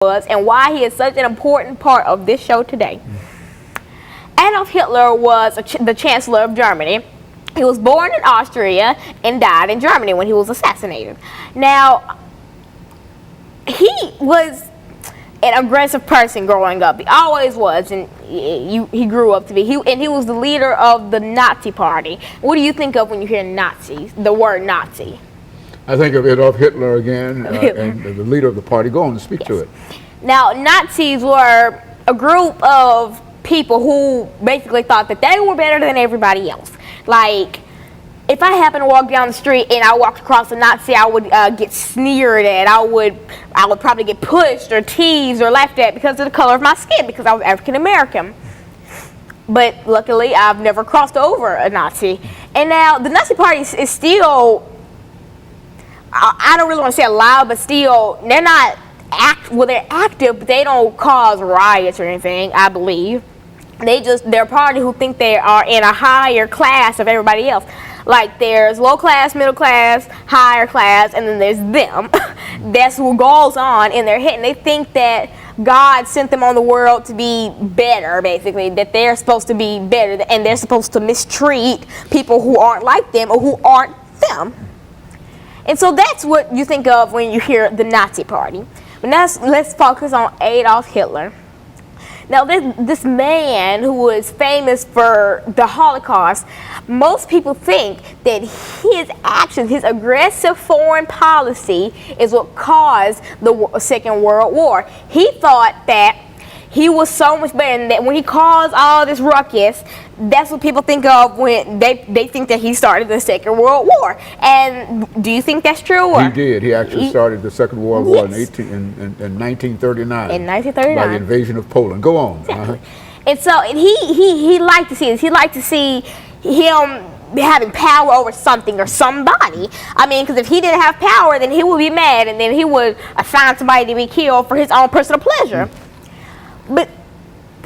was and why he is such an important part of this show today. Adolf Hitler was the Chancellor of Germany. He was born in Austria and died in Germany when he was assassinated. Now, he was an aggressive person growing up. He always was, and he grew up to be. He was the leader of the Nazi Party. What do you think of when you hear Nazi, the word Nazi? I think of Adolf Hitler again, and the leader of the party. Go on and speak to it. Now, Nazis were a group of people who basically thought that they were better than everybody else. Like, if I happened to walk down the street and I walked across a Nazi, I would get sneered at. I would probably get pushed or teased or laughed at because of the color of my skin, because I was African American. But luckily, I've never crossed over a Nazi. And now, the Nazi Party is still, I don't really want to say alive, but still, they're not they're active, but they don't cause riots or anything, I believe. They're a party who think they are in a higher class of everybody else. Like, there's low class, middle class, higher class, and then there's them. That's what goes on in their head, and they think that God sent them on the world to be better, basically, that they're supposed to be better, and they're supposed to mistreat people who aren't like them or who aren't them. And so that's what you think of when you hear the Nazi Party. But now let's focus on Adolf Hitler. Now, this man who was famous for the Holocaust, most people think that his actions, his aggressive foreign policy, is what caused the Second World War. He thought that he was so much better, and that when he caused all this ruckus, that's what people think of when they think that he started the Second World War. And do you think that's true? Or? He did. He actually started the Second World War in 1939. In 1939. By the invasion of Poland. Go on. Exactly. And so he liked to see this. He liked to see him having power over something or somebody. I mean, because if he didn't have power, then he would be mad, and then he would assign somebody to be killed for his own personal pleasure. But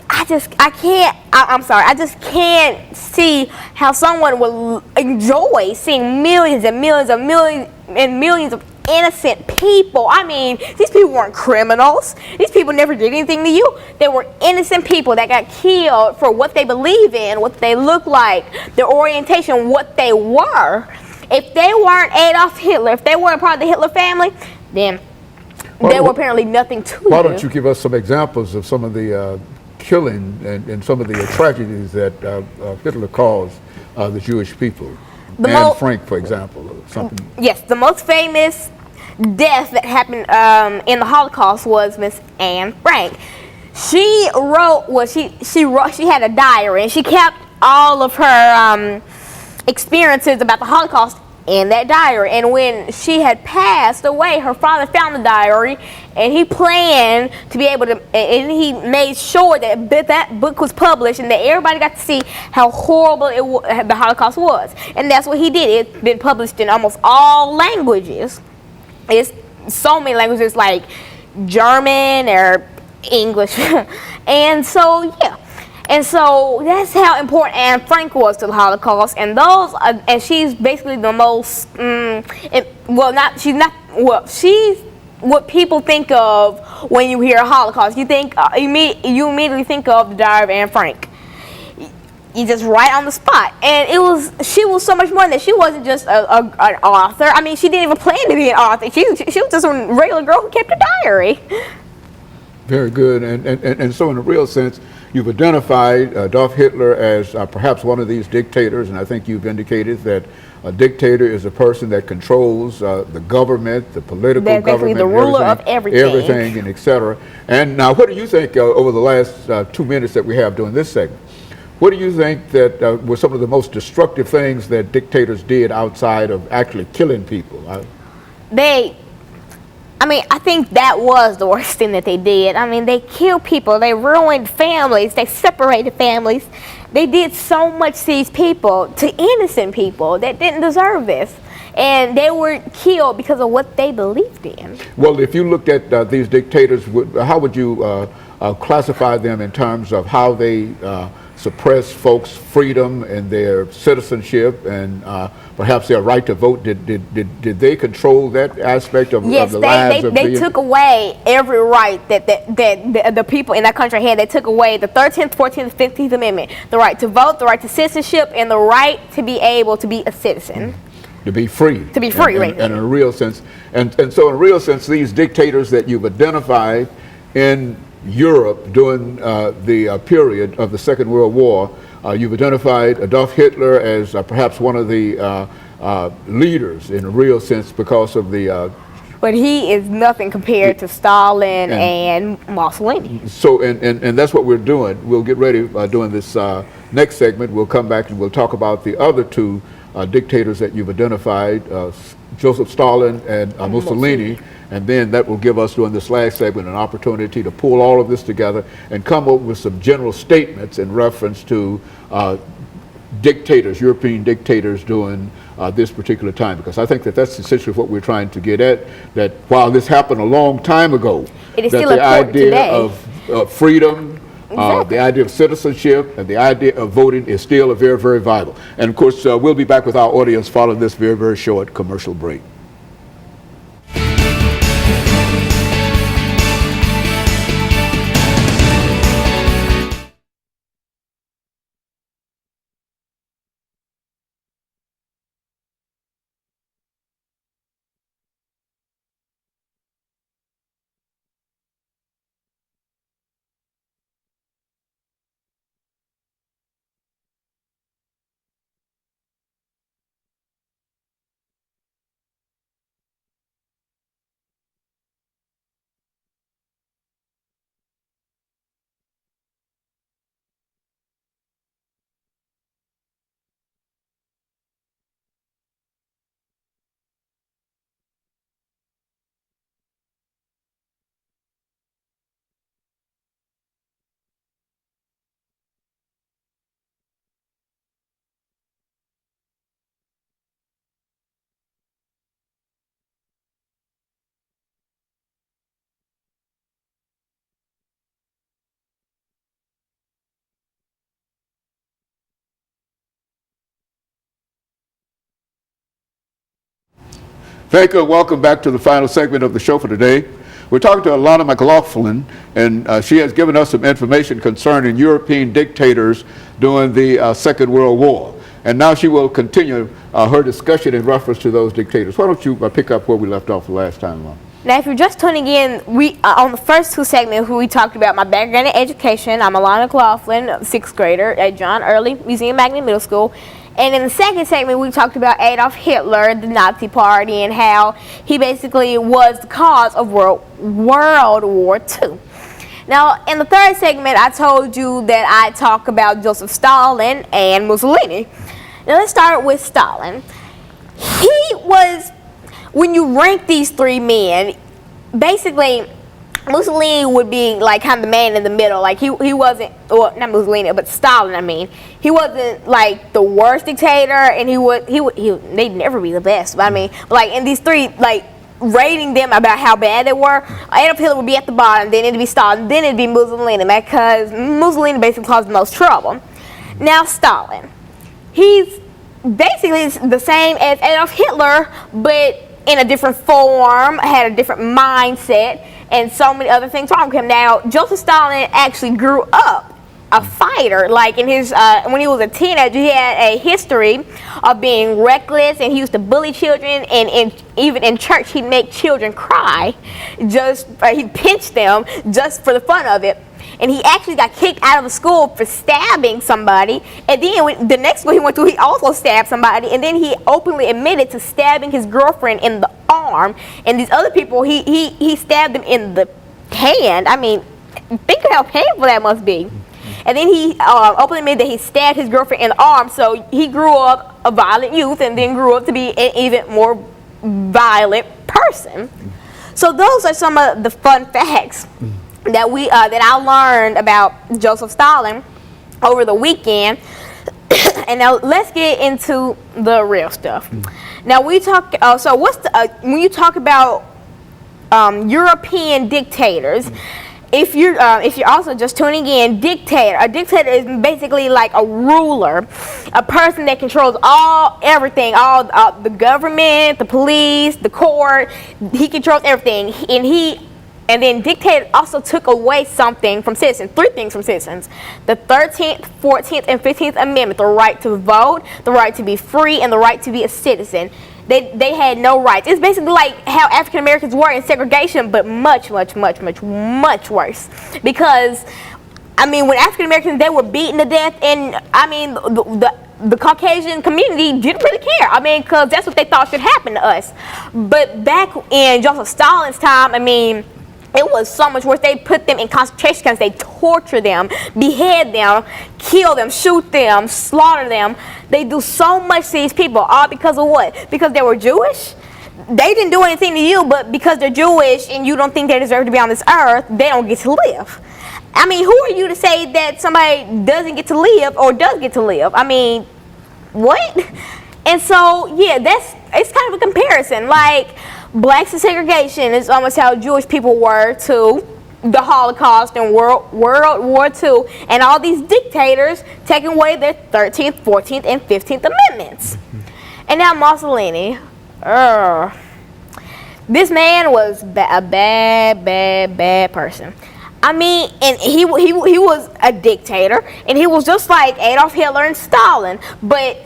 I just can't see how someone will enjoy seeing millions and millions and millions of innocent people. I mean, these people weren't criminals. These people never did anything to you. They were innocent people that got killed for what they believe in, what they look like, their orientation, what they were. If they weren't Adolf Hitler, if they weren't part of the Hitler family, then they were apparently nothing to you. Why don't you give us some examples of some of the killing and some of the tragedies that Hitler caused the Jewish people? Anne Frank, for example, or something. Yes, the most famous death that happened in the Holocaust was Miss Anne Frank. She had a diary, and she kept all of her experiences about the Holocaust in that diary. And when she had passed away, her father found the diary, and he planned to be able to, and he made sure that that book was published and that everybody got to see how horrible the Holocaust was. And that's what he did. It's been published in almost all languages. It's so many languages, like German or English. And so, yeah. And so that's how important Anne Frank was to the Holocaust, and and she's basically the most, she's what people think of when you hear Holocaust. You think you immediately think of the diary of Anne Frank. You just right on the spot. And she was so much more than that. She wasn't just an author. I mean, she didn't even plan to be an author. She was just a regular girl who kept a diary. Very good. And so in a real sense, you've identified Adolf Hitler as perhaps one of these dictators, and I think you've indicated that a dictator is a person that controls the government, the political government, the ruler of everything, and et cetera. And now, what do you think over the last 2 minutes that we have during this segment? What do you think that were some of the most destructive things that dictators did outside of actually killing people? I think that was the worst thing that they did. I mean, they killed people, they ruined families, they separated families. They did so much to these people, to innocent people that didn't deserve this. and they were killed because of what they believed in. Well, if you looked at these dictators, how would you classify them in terms of how they suppress folks' freedom and their citizenship and perhaps their right to vote? Did they control that aspect of, yes, of the lives of they took away every right that the people in that country had. They took away the 13th, 14th, 15th Amendment, the right to vote, the right to citizenship, and the right to be able to be a citizen. To be free. To be free, right. And in a real sense. And so in a real sense, these dictators that you've identified in Europe during the period of the Second World War, you've identified Adolf Hitler as perhaps one of the leaders in a real sense because of the... but he is nothing compared to Stalin and Mussolini. So, and that's what we're doing. We'll get ready doing this next segment. We'll come back and we'll talk about the other two dictators that you've identified, Joseph Stalin and Mussolini. And then that will give us, during this last segment, an opportunity to pull all of this together and come up with some general statements in reference to dictators, European dictators during this particular time. Because I think that that's essentially what we're trying to get at, that while this happened a long time ago, it is that still the important idea today. of freedom, Exactly. the idea of citizenship, and the idea of voting is still a very, very vital. And of course, we'll be back with our audience following this very, very short commercial break. Thank you. Welcome back to the final segment of the show for today. We're talking to Alana McLaughlin, and she has given us some information concerning European dictators during the Second World War. And now she will continue her discussion in reference to those dictators. Why don't you pick up where we left off the last time, Alana? Now, if you're just tuning in, we on the first two segments, we talked about my background in education. I'm Alana McLaughlin, 6th grader at John Early Museum Magnet Middle School. And in the second segment, we talked about Adolf Hitler, the Nazi Party, and how he basically was the cause of World War II. Now, in the third segment, I told you that I talk about Joseph Stalin and Mussolini. Now, let's start with Stalin. He was, when you rank these three men, basically, Mussolini would be like kind of the man in the middle. Like he wasn't, well, not Mussolini, but Stalin. I mean, he wasn't like the worst dictator, and they'd never be the best. But I mean, like in these three, like rating them about how bad they were, Adolf Hitler would be at the bottom, then it'd be Stalin, then it'd be Mussolini, because Mussolini basically caused the most trouble. Now Stalin, he's basically the same as Adolf Hitler, but in a different form, had a different mindset, and so many other things wrong with him. Now, Joseph Stalin actually grew up a fighter. Like in his, when he was a teenager, he had a history of being reckless, and he used to bully children, and even in church, he'd make children cry. He'd pinch them just for the fun of it. And he actually got kicked out of the school for stabbing somebody. And then the next school he went to, he also stabbed somebody. And then he openly admitted to stabbing his girlfriend in the arm. And these other people, he stabbed them in the hand. I mean, think of how painful that must be. And then he openly admitted that he stabbed his girlfriend in the arm. So he grew up a violent youth and then grew up to be an even more violent person. So those are some of the fun facts that I learned about Joseph Stalin over the weekend. And now let's get into the real stuff. Now we talk. So what's the when you talk about European dictators? If you're also just tuning in, a dictator is basically like a ruler, a person that controls everything, the government, the police, the court. He controls everything, and then dictator also took away something from citizens, 3 things from citizens: the 13th, 14th, and 15th Amendment, the right to vote, the right to be free, and the right to be a citizen. They had no rights. It's basically like how African Americans were in segregation, but much worse. Because, I mean, when African Americans, they were beaten to death, and I mean, the Caucasian community didn't really care. I mean, because that's what they thought should happen to us. But back in Joseph Stalin's time, I mean, it was so much worse. They put them in concentration camps. They torture them, behead them, kill them, shoot them, slaughter them. They do so much to these people, all because of what? Because they were Jewish? They didn't do anything to you, but because they're Jewish and you don't think they deserve to be on this earth, they don't get to live. I mean, who are you to say that somebody doesn't get to live or does get to live? I mean, what? And so, yeah, it's kind of a comparison. Like, blacks in segregation is almost how Jewish people were to the Holocaust and World War II, and all these dictators taking away their 13th, 14th, and 15th Amendments. And now Mussolini, this man was a bad person. I mean, and he was a dictator, and he was just like Adolf Hitler and Stalin, but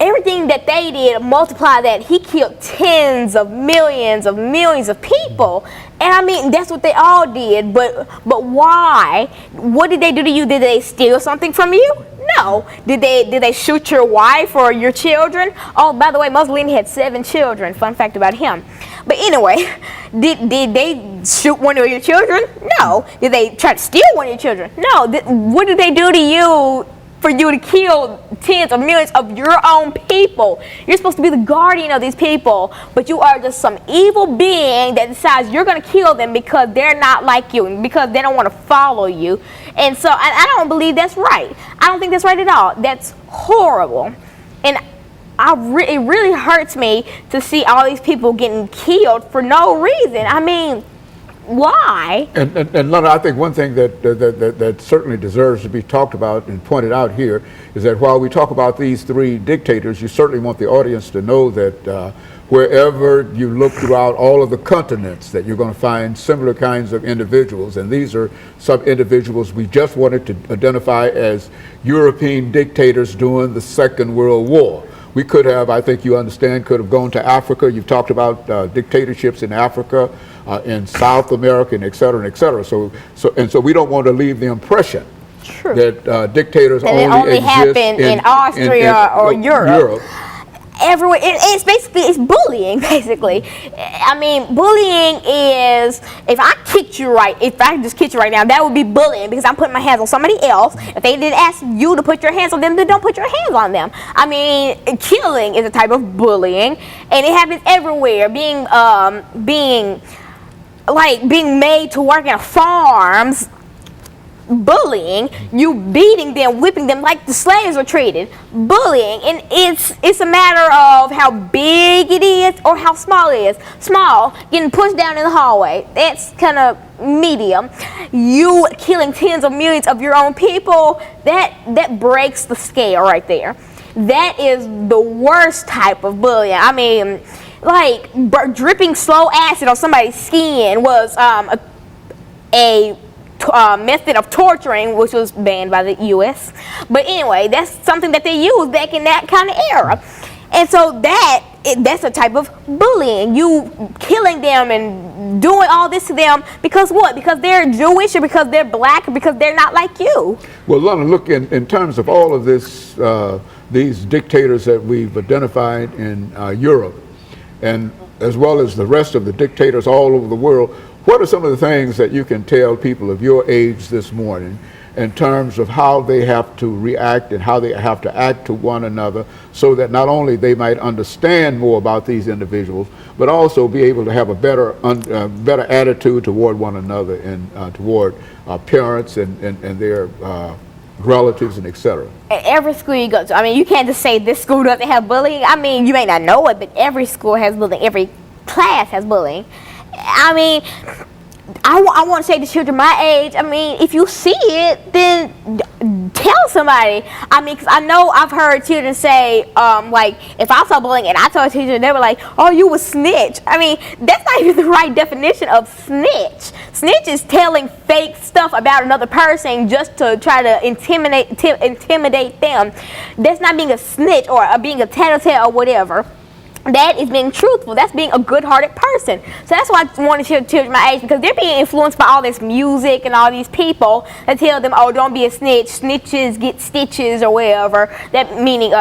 everything that they did, multiply that, he killed tens of millions of people. And I mean, that's what they all did, but why? What did they do to you? Did they steal something from you? No. Did they shoot your wife or your children? Oh, by the way, Mussolini had 7 children. Fun fact about him. But anyway, did they shoot one of your children? No. Did they try to steal one of your children? No. What did they do to you for you to kill tens of millions of your own people? You're supposed to be the guardian of these people, but you are just some evil being that decides you're going to kill them because they're not like you and because they don't want to follow you. And so I don't believe that's right. I don't think that's right at all. That's horrible. And it really hurts me to see all these people getting killed for no reason. I mean, why? And Lana, I think one thing that certainly deserves to be talked about and pointed out here is that while we talk about these 3 dictators, you certainly want the audience to know that wherever you look throughout all of the continents, that you're going to find similar kinds of individuals. And these are some individuals we just wanted to identify as European dictators during the Second World War. We could have, I think you understand, could have gone to Africa. You've talked about dictatorships in Africa, in South America, and et cetera, and et cetera. So we don't want to leave the impression that dictators only happen in Austria or Europe. Everywhere. It's bullying, basically. I mean, bullying is, if I just kicked you right now, that would be bullying because I'm putting my hands on somebody else. If they didn't ask you to put your hands on them, then don't put your hands on them. I mean, killing is a type of bullying, and it happens everywhere. Being made to work in farms, bullying, you beating them, whipping them like the slaves were treated, bullying. And it's a matter of how big it is or how small it is. Small, getting pushed down in the hallway, that's kind of medium. You killing tens of millions of your own people, that breaks the scale right there. That is the worst type of bullying. I mean, like dripping slow acid on somebody's skin was a method of torturing, which was banned by the U.S. But anyway, that's something that they used back in that kind of era. And so that's a type of bullying. You killing them and doing all this to them because what? Because they're Jewish or because they're black or because they're not like you. Well, Lana, look, in terms of all of this, these dictators that we've identified in Europe, and as well as the rest of the dictators all over the world, what are some of the things that you can tell people of your age this morning in terms of how they have to react and how they have to act to one another so that not only they might understand more about these individuals, but also be able to have a better attitude toward one another and toward parents and their relatives, and etc. At every school you go to, I mean, you can't just say this school doesn't have bullying. I mean, you may not know it, but every school has bullying. Every class has bullying. I mean, I want to say to children my age, I mean, if you see it, then tell somebody. I mean, because I know I've heard children say, like, if I saw bullying and I told a teacher, they were like, oh, you a snitch. I mean, that's not even the right definition of snitch. Snitch is telling fake stuff about another person just to try to intimidate them. That's not being a snitch or being a tattletale or whatever. That is being truthful. That's being a good-hearted person. So that's why I want to share children my age, because they're being influenced by all this music and all these people that tell them, oh, don't be a snitch. Snitches get stitches or whatever. That meaning